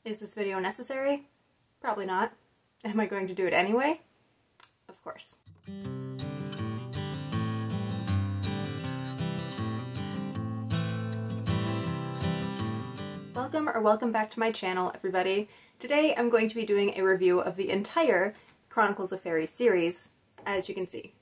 Is this video necessary? Probably not. Am I going to do it anyway? Of course. Welcome back to my channel, everybody. Today I'm going to be doing a review of the entire Chronicles of Faerie series, as you can see.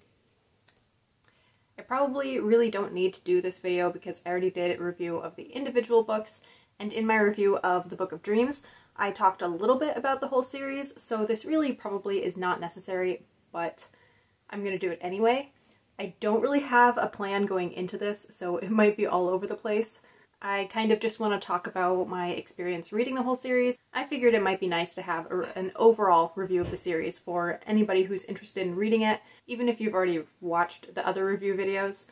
I probably really don't need to do this video because I already did a review of the individual books, and in my review of the Book of Dreams, I talked a little bit about the whole series, so this really probably is not necessary, but I'm going to do it anyway. I don't really have a plan going into this, so it might be all over the place. I kind of just want to talk about my experience reading the whole series. I figured it might be nice to have an overall review of the series for anybody who's interested in reading it, even if you've already watched the other review videos.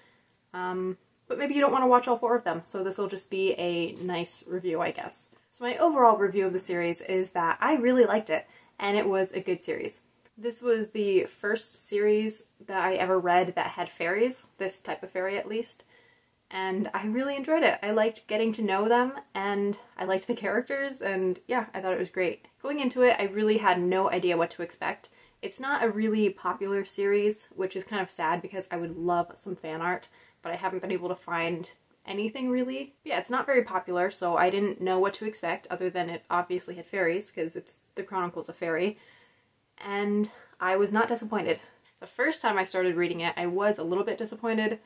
But maybe you don't want to watch all 4 of them, so this will just be a nice review, I guess. So my overall review of the series is that I really liked it, and it was a good series. This was the first series that I ever read that had fairies, this type of fairy at least. And I really enjoyed it. I liked getting to know them, and I liked the characters, and yeah, I thought it was great. Going into it, I really had no idea what to expect. It's not a really popular series, which is kind of sad because I would love some fan art, but I haven't been able to find anything really. Yeah, it's not very popular, so I didn't know what to expect other than it obviously had fairies, because it's the Chronicles of Faerie, and I was not disappointed. The first time I started reading it, I was a little bit disappointed.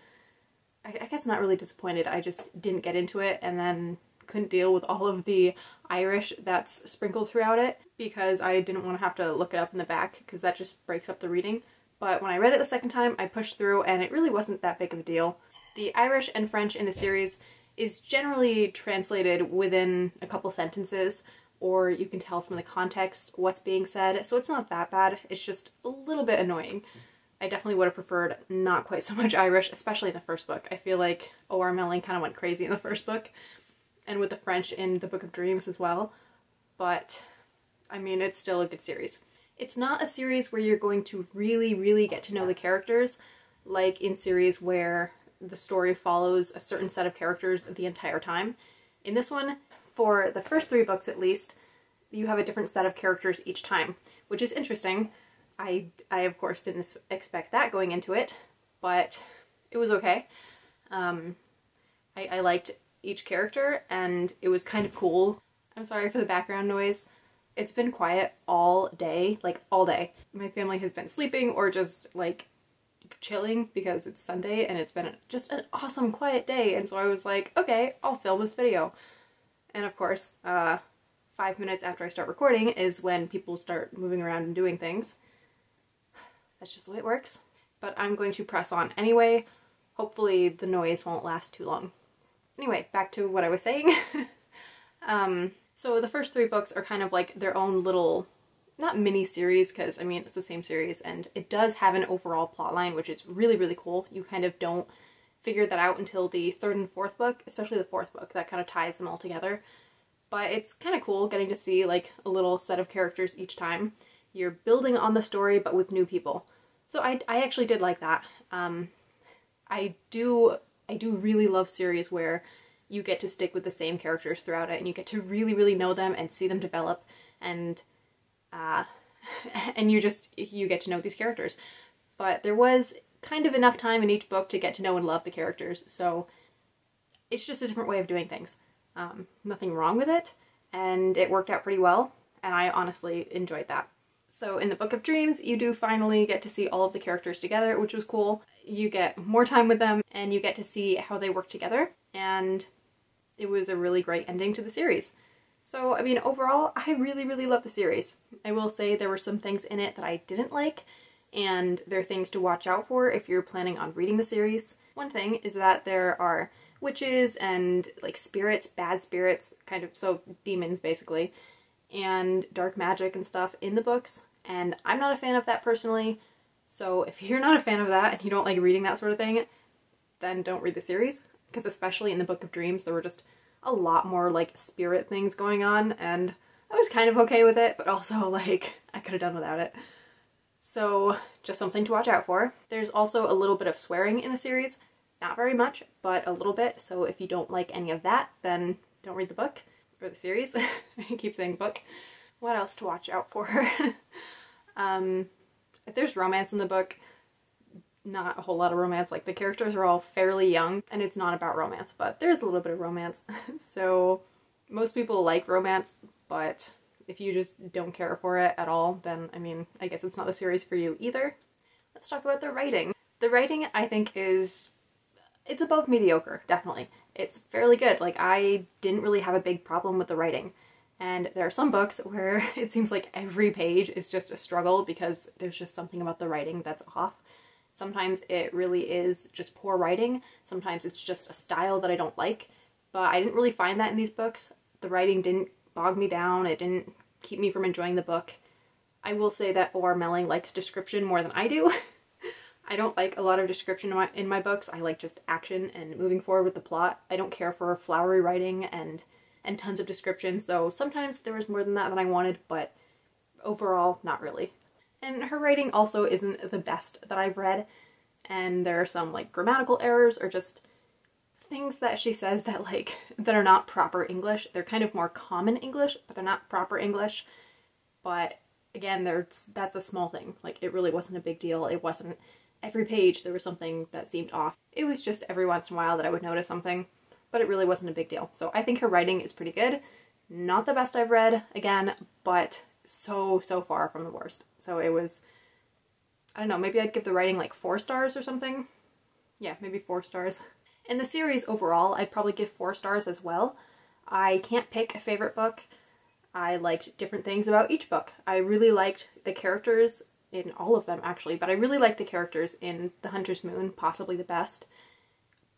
I guess not really disappointed, I just didn't get into it and then couldn't deal with all of the Irish that's sprinkled throughout it because I didn't want to have to look it up in the back because that just breaks up the reading. But when I read it the second time, I pushed through and it really wasn't that big of a deal. The Irish and French in the series is generally translated within a couple sentences, or you can tell from the context what's being said, so it's not that bad, it's just a little bit annoying. I definitely would have preferred not quite so much Irish, especially the first book. I feel like O.R. Milling kind of went crazy in the first book, and with the French in the Book of Dreams as well, but I mean, it's still a good series. It's not a series where you're going to really get to know the characters, like in series where the story follows a certain set of characters the entire time. In this one, for the first 3 books at least, you have a different set of characters each time, which is interesting. I of course didn't expect that going into it, but it was okay. I liked each character and it was kind of cool. I'm sorry for the background noise. It's been quiet all day, like all day. My family has been sleeping or just like chilling because it's Sunday and it's been just an awesome quiet day, and so I was like, okay, I'll film this video. And of course, 5 minutes after I start recording is when people start moving around and doing things. That's just the way it works. But I'm going to press on anyway. Hopefully the noise won't last too long. Anyway, back to what I was saying. So the first 3 books are kind of like their own little, not mini-series, because I mean it's the same series, and it does have an overall plotline, which is really cool. You kind of don't figure that out until the 3rd and 4th book, especially the 4th book, that kind of ties them all together. But it's kind of cool getting to see like a little set of characters each time. You're building on the story, but with new people. So I actually did like that. I do really love series where you get to stick with the same characters throughout it, and you get to really know them and see them develop, and and you get to know these characters. But there was kind of enough time in each book to get to know and love the characters, so it's just a different way of doing things. Nothing wrong with it, and it worked out pretty well, and I honestly enjoyed that. So in the Book of Dreams, you do finally get to see all of the characters together, which was cool. You get more time with them, and you get to see how they work together, and it was a really great ending to the series. So, I mean, overall, I really love the series. I will say there were some things in it that I didn't like, and there are things to watch out for if you're planning on reading the series. One thing is that there are witches and, like, spirits, bad spirits, kind of, so demons, basically, and dark magic and stuff in the books, and I'm not a fan of that personally, so if you're not a fan of that and you don't like reading that sort of thing, then don't read the series, because especially in the Book of Dreams there were just a lot more like spirit things going on, and I was kind of okay with it, but also like I could have done without it. So just something to watch out for. There's also a little bit of swearing in the series, not very much, but a little bit, so if you don't like any of that, then don't read the book. for the series. I keep saying book. What else to watch out for? If there's romance in the book, not a whole lot of romance. Like, the characters are all fairly young, and it's not about romance, but there's a little bit of romance. So most people like romance, but if you just don't care for it at all, then, I mean, I guess it's not the series for you either. Let's talk about the writing. The writing, I think, it's above mediocre, definitely. It's fairly good. Like, I didn't really have a big problem with the writing. And there are some books where it seems like every page is just a struggle because there's just something about the writing that's off. Sometimes it really is just poor writing. Sometimes it's just a style that I don't like. But I didn't really find that in these books. The writing didn't bog me down. It didn't keep me from enjoying the book. I will say that O.R. Melling likes description more than I do. I don't like a lot of description in my books. I like just action and moving forward with the plot. I don't care for flowery writing and tons of description, so sometimes there was more than I wanted, but overall, not really. And her writing also isn't the best that I've read, and there are some, like, grammatical errors or just things that she says that, like, that are not proper English. They're kind of more common English, but they're not proper English. But again, that's a small thing. Like, it really wasn't a big deal. It wasn't every page there was something that seemed off. It was just every once in a while that I would notice something, but it really wasn't a big deal. So I think her writing is pretty good. Not the best I've read, again, but so far from the worst. So it was, I don't know, maybe I'd give the writing like 4 stars or something. Yeah, maybe 4 stars. In the series overall, I'd probably give 4 stars as well. I can't pick a favorite book. I liked different things about each book. I really liked the characters in all of them, actually, but I really liked the characters in The Hunter's Moon, possibly the best.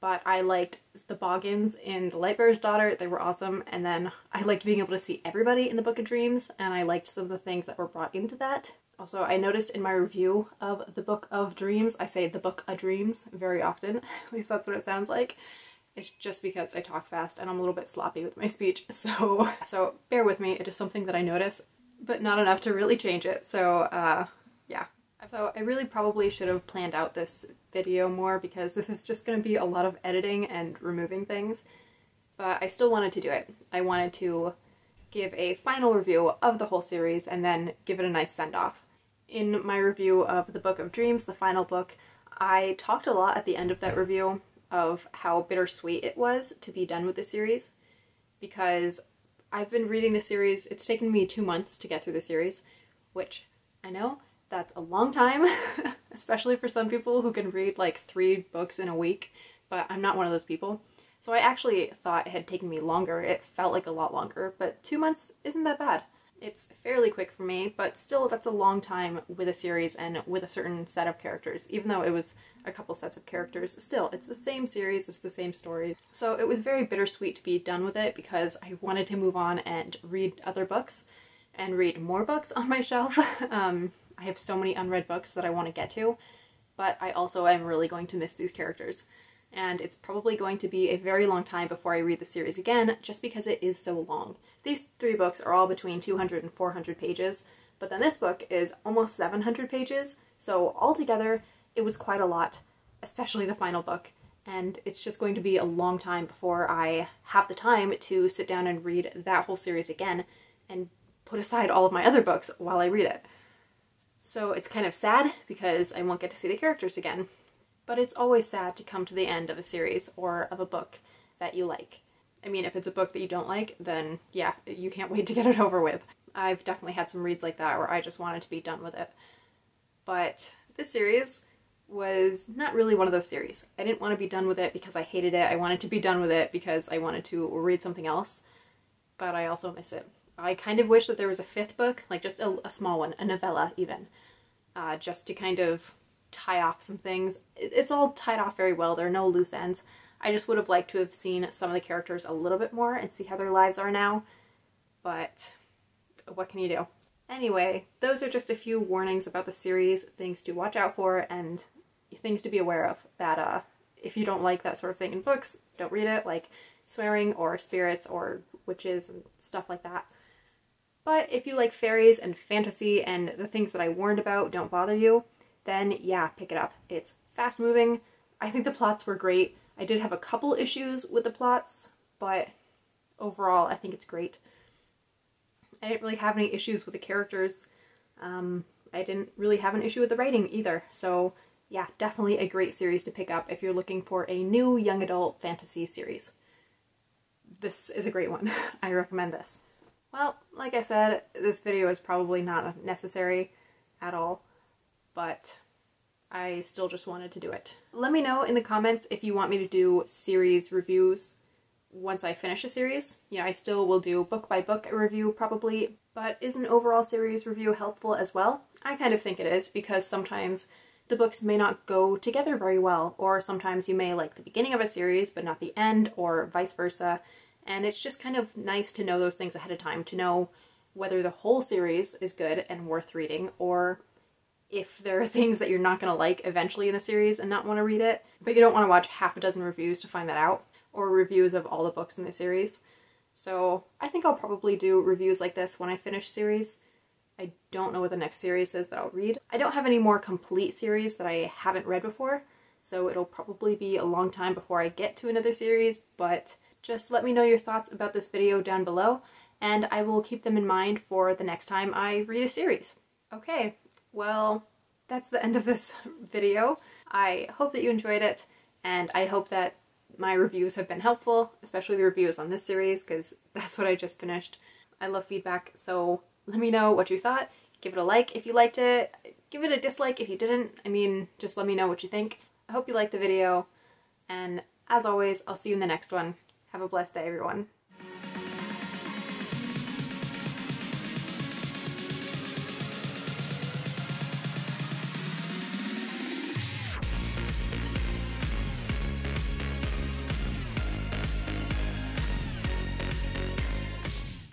But I liked the Boggins in The Lightbearer's Daughter. They were awesome. And then I liked being able to see everybody in the Book of Dreams, and I liked some of the things that were brought into that. Also, I noticed in my review of the Book of Dreams, I say the Book of Dreams very often. At least that's what it sounds like. It's just because I talk fast and I'm a little bit sloppy with my speech. So bear with me. It is something that I notice, but not enough to really change it. So, yeah. So I really probably should have planned out this video more because this is just going to be a lot of editing and removing things, but I still wanted to do it. I wanted to give a final review of the whole series and then give it a nice send-off. In my review of the Book of Dreams, the final book, I talked a lot at the end of that review of how bittersweet it was to be done with the series, because I've been reading the series. It's taken me 2 months to get through the series, which I know that's a long time, especially for some people who can read like 3 books in a week, but I'm not one of those people. So I actually thought it had taken me longer. It felt like a lot longer, but 2 months isn't that bad. It's fairly quick for me, but still that's a long time with a series and with a certain set of characters. Even though it was a couple sets of characters, still, it's the same series, it's the same story. So it was very bittersweet to be done with it because I wanted to move on and read other books and read more books on my shelf. I have so many unread books that I want to get to, but I also am really going to miss these characters. And it's probably going to be a very long time before I read the series again, just because it is so long. These 3 books are all between 200 and 400 pages, but then this book is almost 700 pages, so altogether it was quite a lot, especially the final book. And it's just going to be a long time before I have the time to sit down and read that whole series again and put aside all of my other books while I read it. So it's kind of sad because I won't get to see the characters again. But it's always sad to come to the end of a series or of a book that you like. I mean, if it's a book that you don't like, then yeah, you can't wait to get it over with. I've definitely had some reads like that where I just wanted to be done with it. But this series was not really one of those series. I didn't want to be done with it because I hated it. I wanted to be done with it because I wanted to read something else. But I also miss it. I kind of wish that there was a 5th book, like just a small one, a novella even, just to kind of tie off some things. It's all tied off very well. There are no loose ends. I just would have liked to have seen some of the characters a little bit more and see how their lives are now. But what can you do? Anyway, those are just a few warnings about the series, things to watch out for, and things to be aware of. That if you don't like that sort of thing in books, don't read it, like swearing or spirits or witches and stuff like that. But if you like fairies and fantasy and the things that I warned about don't bother you, then yeah, pick it up. It's fast moving. I think the plots were great. I did have a couple issues with the plots, but overall I think it's great. I didn't really have any issues with the characters. I didn't really have an issue with the writing either. So yeah, definitely a great series to pick up if you're looking for a new young adult fantasy series. This is a great one. I recommend this. Well, like I said, this video is probably not necessary at all, but I still just wanted to do it. Let me know in the comments if you want me to do series reviews once I finish a series. You know, I still will do book by book review probably, but is an overall series review helpful as well? I kind of think it is, because sometimes the books may not go together very well, or sometimes you may like the beginning of a series but not the end, or vice versa. And it's just kind of nice to know those things ahead of time, to know whether the whole series is good and worth reading, or if there are things that you're not going to like eventually in the series and not want to read it, but you don't want to watch half a dozen reviews to find that out, or reviews of all the books in the series. So I think I'll probably do reviews like this when I finish series. I don't know what the next series is that I'll read. I don't have any more complete series that I haven't read before, so it'll probably be a long time before I get to another series, but just let me know your thoughts about this video down below, and I will keep them in mind for the next time I read a series. Okay, well, that's the end of this video. I hope that you enjoyed it, and I hope that my reviews have been helpful, especially the reviews on this series, because that's what I just finished. I love feedback, so let me know what you thought. Give it a like if you liked it. Give it a dislike if you didn't. I mean, just let me know what you think. I hope you liked the video, and as always, I'll see you in the next one. Have a blessed day, everyone.